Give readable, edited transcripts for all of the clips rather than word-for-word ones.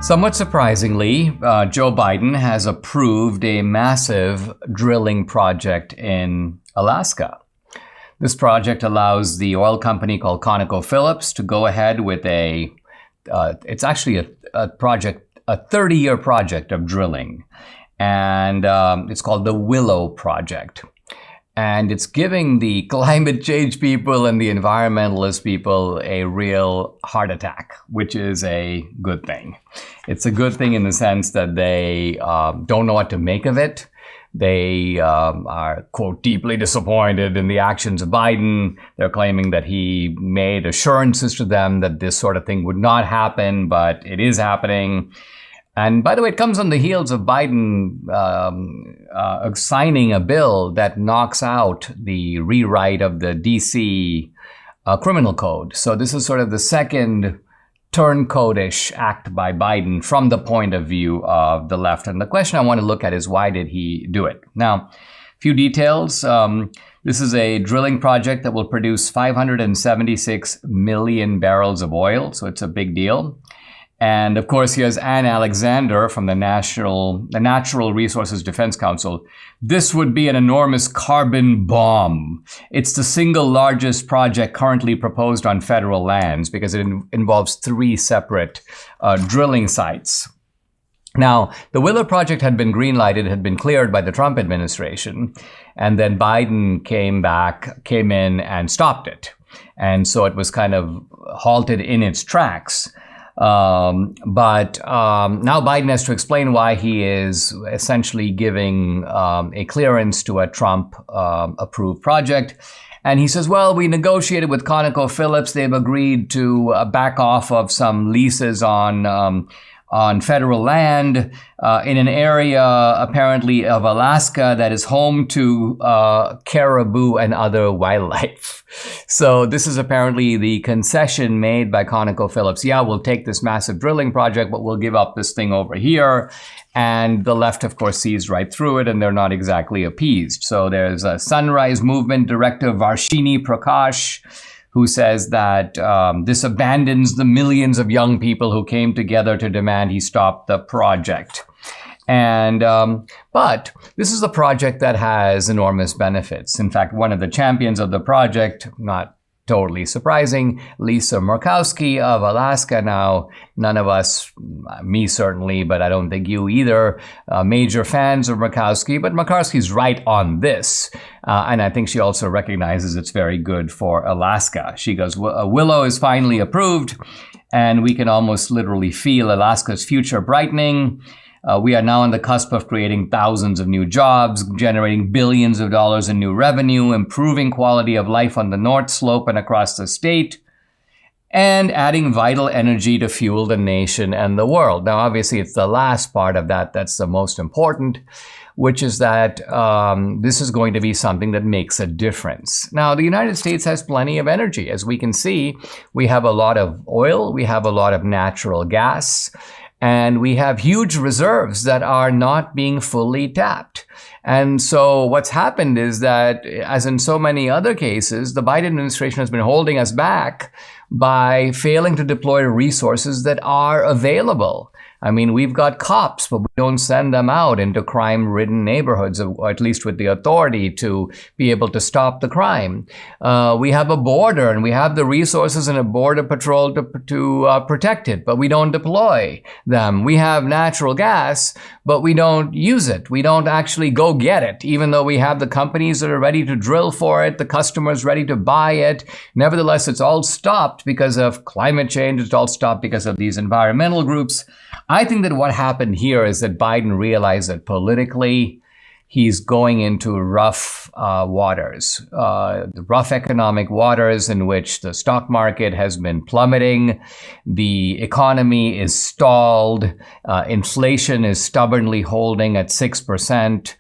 Somewhat surprisingly, Joe Biden has approved a massive drilling project in Alaska. This project allows the oil company called ConocoPhillips to go ahead with it's actually a project, a 30-year project of drilling. And it's called the Willow Project. And it's giving the climate change people and the environmentalist people a real heart attack, which is a good thing. It's a good thing in the sense that they don't know what to make of it. They are, quote, deeply disappointed in the actions of Biden. They're claiming that he made assurances to them that this sort of thing would not happen, but it is happening. And by the way, it comes on the heels of Biden signing a bill that knocks out the rewrite of the DC criminal code. So this is sort of the second turncoat-ish act by Biden from the point of view of the left. And the question I want to look at is, why did he do it? Now, a few details. This is a drilling project that will produce 576 million barrels of oil. So it's a big deal. And of course, here's Ann Alexander from the Natural Resources Defense Council. This would be an enormous carbon bomb. It's the single largest project currently proposed on federal lands because it involves 3 separate drilling sites. Now, the Willow Project had been greenlighted, had been cleared by the Trump administration, and then Biden came in and stopped it. And so it was kind of halted in its tracks. But now Biden has to explain why he is essentially giving a clearance to a Trump approved project. And he says, well, we negotiated with ConocoPhillips. They've agreed to back off of some leases on federal land in an area apparently of Alaska that is home to caribou and other wildlife. So this is apparently the concession made by ConocoPhillips. Yeah, we'll take this massive drilling project, but we'll give up this thing over here. And the left, of course, sees right through it, and they're not exactly appeased. So there's a Sunrise Movement director, Varshini Prakash, who says that this abandons the millions of young people who came together to demand he stop the project. And but this is a project that has enormous benefits. In fact, one of the champions of the project, not totally surprising, Lisa Murkowski of Alaska. Now, none of us, me certainly, but I don't think you either, major fans of Murkowski. But Murkowski's right on this. And I think she also recognizes it's very good for Alaska. She goes, Willow is finally approved, and we can almost literally feel Alaska's future brightening. We are now on the cusp of creating thousands of new jobs, generating billions of dollars in new revenue, improving quality of life on the North Slope and across the state, and adding vital energy to fuel the nation and the world. Now, obviously, it's the last part of that that's the most important, which is that this is going to be something that makes a difference. Now, the United States has plenty of energy. As we can see, we have a lot of oil, we have a lot of natural gas, and we have huge reserves that are not being fully tapped. And so what's happened is that, as in so many other cases, the Biden administration has been holding us back by failing to deploy resources that are available. I mean, we've got cops, but we don't send them out into crime-ridden neighborhoods, or at least with the authority to be able to stop the crime. We have a border, and we have the resources and a border patrol to protect it, but we don't deploy them. We have natural gas, but we don't use it. We don't actually go get it, even though we have the companies that are ready to drill for it, the customers ready to buy it. Nevertheless, it's all stopped because of climate change. It's all stopped because of these environmental groups. I think that what happened here is that Biden realized that politically he's going into rough waters, rough economic waters in which the stock market has been plummeting, the economy is stalled, inflation is stubbornly holding at 6%.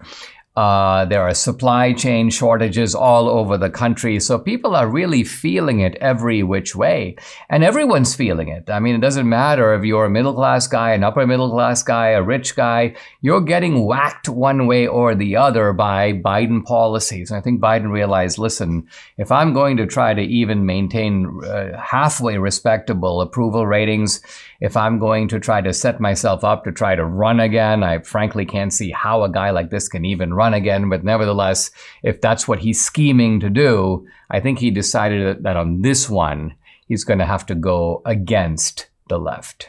There are supply chain shortages all over the country. So people are really feeling it every which way. And everyone's feeling it. I mean, it doesn't matter if you're a middle class guy, an upper middle class guy, a rich guy, you're getting whacked one way or the other by Biden policies. And I think Biden realized, listen, if I'm going to try to even maintain halfway respectable approval ratings, if I'm going to try to set myself up to try to run again, I frankly can't see how a guy like this can even run again. But nevertheless, if that's what he's scheming to do, I think he decided that on this one, he's going to have to go against the left.